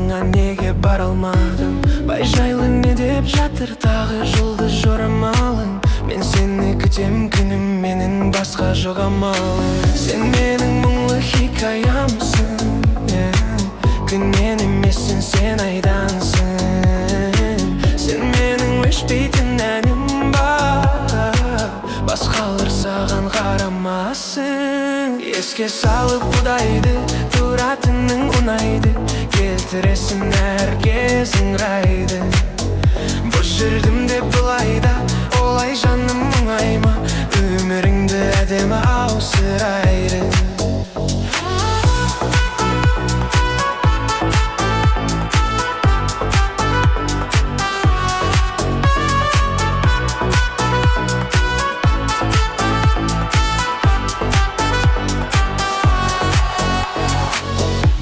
жаныңа неге бара алмадым? Бай жайлы не деп жатыр тағы жұлдыз жорамалың? Мен сені күтем күнім, менің басқа жоқ амалым. Сен менің мұңлы хикаямсың, күннен емессің, сен айдансың. Сен менің өшпейтін әнім бар, басқалар саған қарамасын. Еске салып құдайды, тұратының ұнайды, келтіресің әр кез ыңғайды. Бос жүрдім деп былайда, олай жаным мұңайма, өміріңді әдемі ауыстырайды.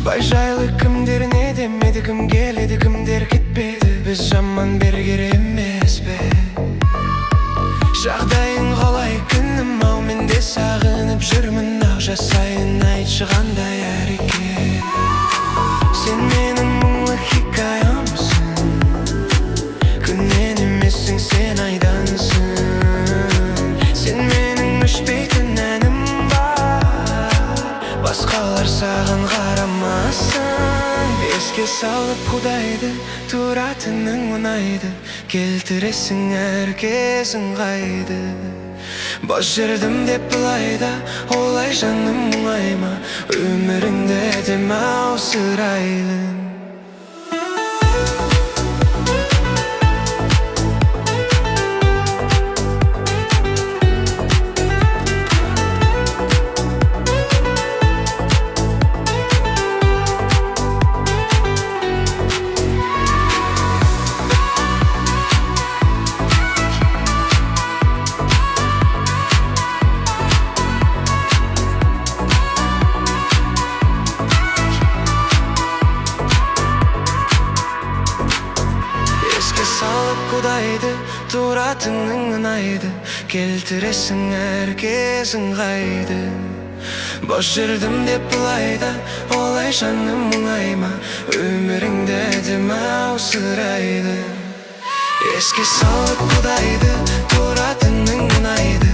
Бай жайлы кімдер не демеді, кім келеді, кімдер кетпеді. Біз жаман бергер емес пе? Жағдайың қалай күнім ау, мен де сағынып жүрмін ау. Жасайын айтшы қандай әрекет? Сен менің мұңлы хикаямсың, күннен емессің, сен айдансың. Сен менің өшпейтін әнім бар, басқалар саған қарамасын. Еске салып құдайды, тұратының ұнайды, келтіресің әр кез ыңғайды. Бос жүрдім деп былайда, олай жаным мұңайма, өміріңді әдемі ауыстырайды. Салып құдайды, тұратының ұнайды, келтіресің әр кез ыңғайды. Бос жүрдім деп былайда, олай жаным мұңайма, өміріңді әдемі ауыстырайды. Еске салып құдайды, тұратының ұнайды,